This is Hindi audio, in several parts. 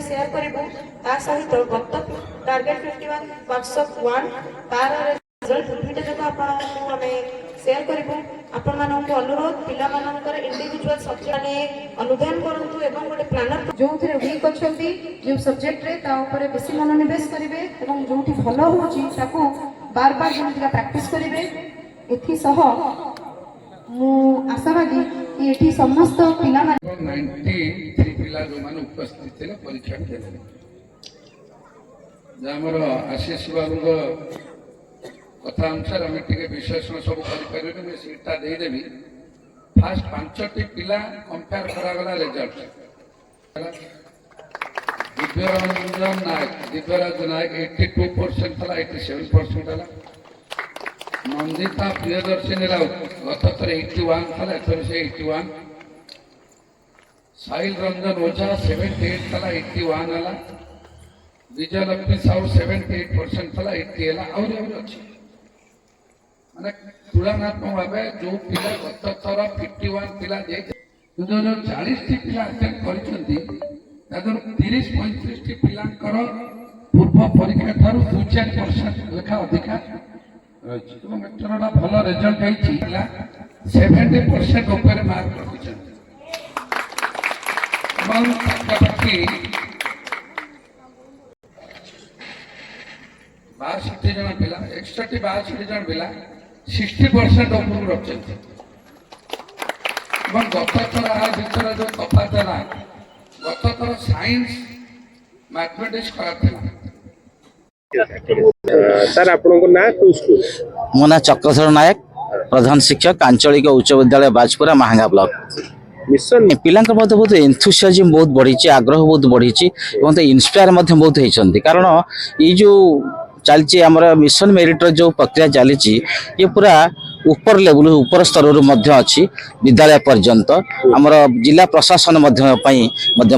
भी शेयर करिबु ता सहित गत टार्गेट 51 वर्कशॉप 1 तार रिजल्ट दुईटा जक आपण हमें शेयर करिबु। आपण मानक अनुरोध पिला मानकर इंडिविजुअल सब्जेक्ट ने अनुध्यान करंतु एवं गोटे प्लानर जो थरे वीक अछंती जो सब्जेक्ट रे ता ऊपर बेसी मनोनिवेश करिवे एवं जोठी भलो होची ताकू बार बार जेमतिका प्रैक्टिस करिवे। एथि सह मु आशावादी कि एठी समस्त पिला 93 पिला जो मान उपस्थित थे परीक्षा देले हमर आशीष बाबू कथा अनुसार आम टे विश्लेषण सब कर सीटा देदेवी फास्ट 5टी पिला कंपेयर करागला रिजल्ट दिव्यरंजन नायक दिव्यराज नायक 82% था 87% है। नंदिता प्रियदर्शिनी राउत गत थर 81 था एथर से 81। साहिल रंजन ओझा 78 था 81 है। विजयलक्ष्मी साहू 78% था 80 है। और अच्छी माने तुलनात्मक भाव जो पिला गत थर 51 पिला जो 40 पिला अटेम्प्ट कर 30-35 पिला पूर्व परीक्षा ठार 2-4% लेखा अधिका भल रिजल्ट है 70% ऊपर मार्क रखी 62 जन पिला 62 जन पिला 60% ऊपर रखते गत थर आ भर जो तफात है गत थर साइंस मैथमेटिक्स खराब था। सर आपको ना स्कूल मो ना चक्रधर नायक प्रधान शिक्षक आंचलिक उच्च विद्यालय बाजपुरा महांगा ब्लॉक मिशन पिला बहुत एंथुसियाज्म बहुत बढ़ी आग्रह बहुत बढ़ी इन्स्पायर बहुत होती कारण ये जो चलती आमर मिशन मेरिट जो प्रक्रिया चली ये पूरा ऊपर लेवल ऊपर स्तर अच्छी विद्यालय पर्यंत आमर जिला प्रशासन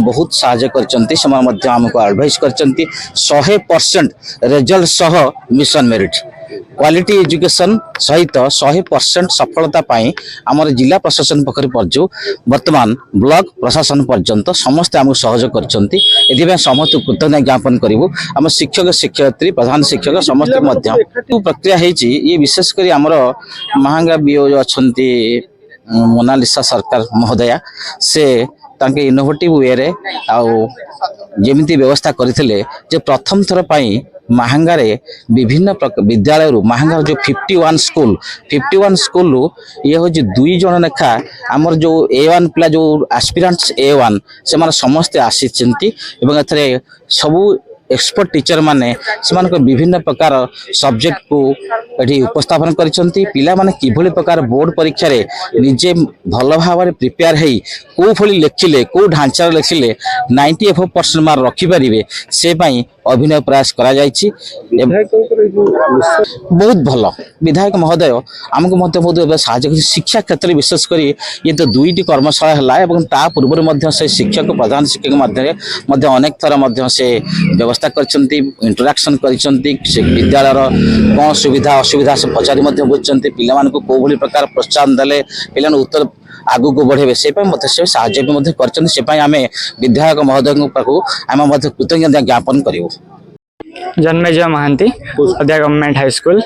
बहुत साहाय्य करमको एडवाइस कर 100% रिजल्ट सह मिशन मेरिट क्वालिटी एजुकेशन सहित 100% सफलता पाई आमर जिला प्रशासन पक्ष पर्यु वर्तमान ब्लॉक प्रशासन पर्यंत समस्त आमको सहयोग कर समस्त कृतज्ञता ज्ञापन करूँ आम शिक्षक शिक्षयित्री प्रधान शिक्षक समस्त प्रक्रिया ये विशेषकर आमर महांगा बीओ जो अच्छा मोनालिसा सरकार महोदया से तांके इनोवेटिव वे रे जमी व्यवस्था करते जे प्रथम थर पाई महांगारे विभिन्न विद्यालय महांगार जो 51 स्कूल ये हूँ 2 जन लेखा आमर जो A1 पिला जो एस्पिरेंट्स A1 से समस्ते आसी सबू एक्सपर्ट टीचर माने विभिन्न प्रकार सब्जेक्ट को ये उपस्थापन करिसेंती पिला माने किभली प्रकार बोर्ड परीक्षा रे निजे भल भाव प्रिपेयर है को भली लिखिले को ढांचा लिखिले 90% मार्क रखि पारिबे से पई अभिनय प्रयास करा जायछि। बहुत भल विधायक महोदय आमको बहुत साहाय्य शिक्षा क्षेत्र विशेष कर ये तो 2टी कर्मशाला है ता पूर्व से शिक्षक प्रधान शिक्षक मध्य अनेक थर से व्यवस्था करछंती इंटरेक्शन करछंती विद्यालय कौन सुविधा असुविधा से पचारि बुझुंट पिला को भली प्रकार प्रोत्साहन देले पिला उत्तर आगु को बढ़े से साहाय्य भी कर विधायक महोदय आम कृतज्ञता ज्ञापन करूँ। जन्मेजय महांती अद्या government high school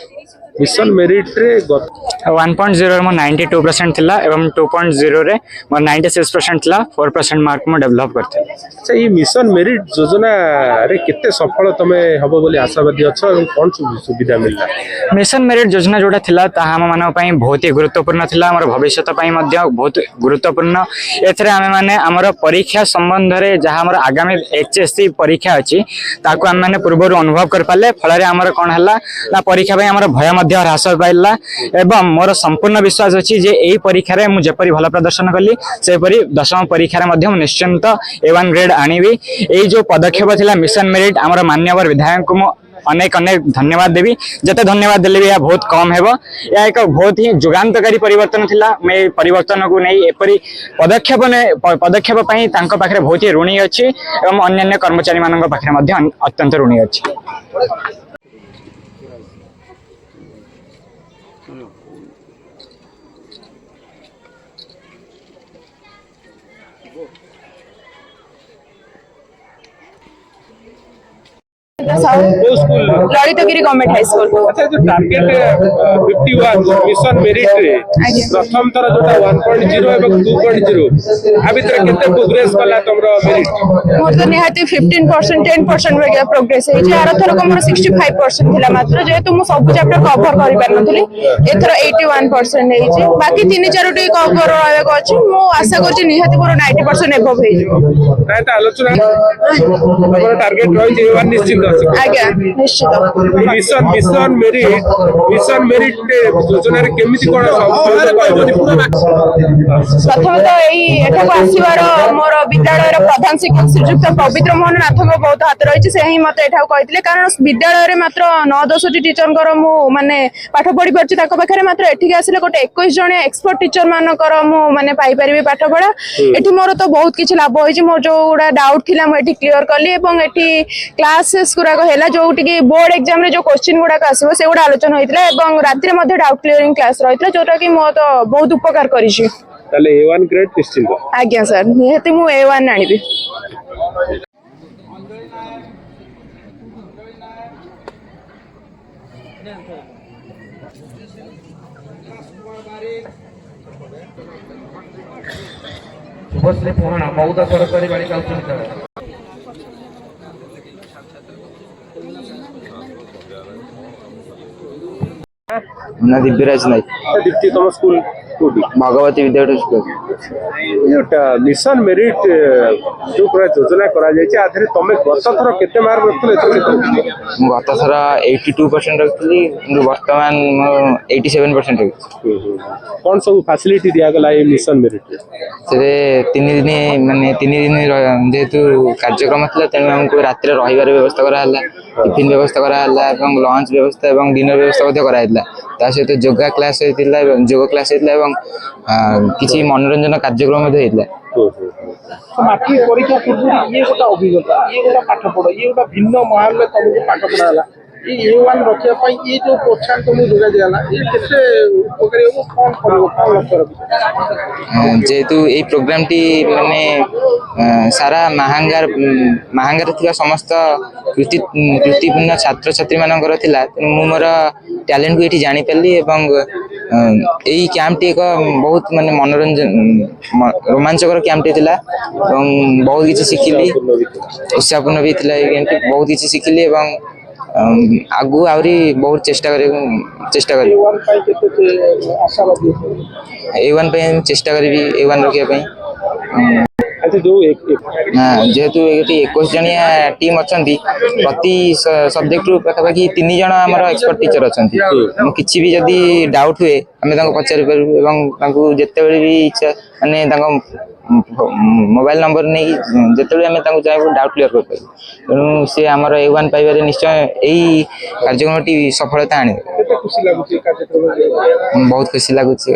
mission merit रे 1.0 मो 92% थिला एवं 2.0 रे मो 96% थिला 4% मार्क मो डेवलप करथे। अच्छा ये मिशन मेरिट योजना रे केते सफल तमे हबो बोली आशावादी अछ और कोन सुविधा मिलला? मिशन मेरिट योजना जोटा थिला ता हम मानव पई बहुत ही गुरुत्वपूर्ण थिला हमर भविष्य पई मध्य बहुत गुरुत्वपूर्ण एथरे हम माने हमर परीक्षा संबंध रे जहा हमर आगामी एचएससी परीक्षा अछि ताको हम माने पूर्व अनुभव कर पाले फल रे हमर कोन हला ना परीक्षा पई हमर भय ह्रास पाइला एवं मोर संपूर्ण विश्वास अच्छी जे यही परीक्षा रे मु जेपरि भल प्रदर्शन कली सेपरि 10वीं परीक्षा रे मध्य निश्चिंत A1 ग्रेड आनिबी। यही जो पदक्षेप थिला मिशन मेरिट आमर मान्यवर विधायक को मु अनेक अनेक धन्यवाद देवी जते धन्यवाद देले भी बहुत कम हेबो। या एक बहुत ही जुगांतकारी परिवर्तन थिला मैं परिवर्तन को नहीं एपरि पदक्षेप पई तांको पाखरे बहुत ही ऋणी अछि एवं अन्य कर्मचारी मानक पाखरे मध्य अत्यंत ऋणी अछि। साहू କୋଉ school? Lalitgiri government high school. अच्छा जो टार्गेट 51 मिशन मेरिट रे प्रथम थर जोटा 1.0 एवं 2.0 आ भितर केते प्रोग्रेस कला तमरो मेरिट? मोर तो निहाती 15% 10% वगैरह प्रोग्रेस है। आर थर को मोर 65% थिला मात्र जेहेतु मु सब चैप्टर कवर करि पार नथली एथर 81% है जे बाकी 3-4 टी कवर रहबा अछि मु आशा करछि निहाती मोर 90% एबव हे जे नाही त आलोचना तमरो टार्गेट रहि जे 1 निश्चित अछि। आज्ञा निश्चित मिशन मेरिट योजना रे केमिति कोन प्रथम तो यही एठाको आसीबार मोर विद्यालय प्रधान शिक्षक श्रीजुक्त पवित्र मोहन नाथ बहुत हाथ रही से ही मत एठाको कहते कारण विद्यालय मात्र 9-10 टीचर मु माने पाठ पढ़ी पार्टी पाखे मात्र एठिक आसिले गोटे 21 जन एक्सपर्ट टीचर मानकर मु माने पाई परिबे पाठ पढ़ा एठी मोर तो बहुत किछि लाभ होइछि मोर जो गुडा डाउट थिला मु एठी क्लियर करली एवं एठी क्लासेस गुडा हेला जो टिके बोर्ड एग्जाम रे जो क्वेश्चन गुडा आसीबो से गुडा आलोचना होइतिला एवं रात्रि मध्ये डाउट क्लियरिंग क्लास रहितला जोटा कि मो तो बहुत उपकार करिछि। ताले A1 ग्रेड निश्चित। आज्ञा सर निहाती मु A1 आनिबी। शुभश्री पुराणा मौदा सरकारी बालिका उच्च विद्यालय। ना दिव्यराज नायक दीप्ति तम स्कूल कोडी भगवती विद्यापीठ स्कूल। योटा मिशन मेरिट जो पूरा योजना करा जाय छै आधरे तमे गत थर केते मार्क रखले मु गत थर 82% रखली किंतु वर्तमान 87% रखी। कोन सब फैसिलिटी दिया गला ए मिशन मेरिट रे? से 3 दिन माने 3 दिन जेहेतु कार्यक्रम थिला तेनु हमको रात्रि रहिबार व्यवस्था करा हला टिफिन व्यवस्था करा हला एवं लंच व्यवस्था एवं डिनर व्यवस्था मध्ये करा हितला ता सहित योगा क्लास हेतिला योग क्लास हेतिला एवं किछि मनोरंजन कार्यक्रम मध्ये हेतिला। माट्रिक परीक्षा पूर्व ये गोटा अभिज्ञता ये गोटा पाठ पढ़ ये गोटा भिन्न माहौल में तुमको पाठ पढ़ाला ये A1 रखिया पाई ये जो प्रोत्साहन तुमको जोगा दियाला ये केते उपकारी हो कोन करबो कोन लक्ष्य रखि? जेहेतु ये प्रोग्राम टी माने सारा महांगार थिबा समस्त कृतिपूर्ण छात्र छात्री मानकर थिला मु मोर टैलेंट को एठी जानि परली एवं एई कैंप टी एक बहुत माने मनोरंजन रोमांचकर कैंप टी थिला एवं बहुत किछि सिखिली उत्साहपूर्ण भी थिला बहुत किछि सिखिली एवं आगु आउरी बहुत चेष्टा करी A1 पे चेष्टा करी A1 रखिया पे। अच्छा जो जेहेतु 21 जनिया टीम अछंती प्रति सब्जेक्ट रु पाखापाखि 3 जण हमर एक्सपर्ट टीचर अछंती किछि भी जदी डाउट हुए हमें तांको पचारि परु एवं तांको जत्ते बेले भी इच्छा माने तांको मोबाइल नंबर नहीं जत्ते बेले हमें तांको चाहे डाउट क्लियर कर पाइ तेनु से हमर A1 पाइबारे निश्चय एई कार्यक्रमटी सफलता आने। खुशी लागुची कार्यक्रम बहुत खुशी लागुची।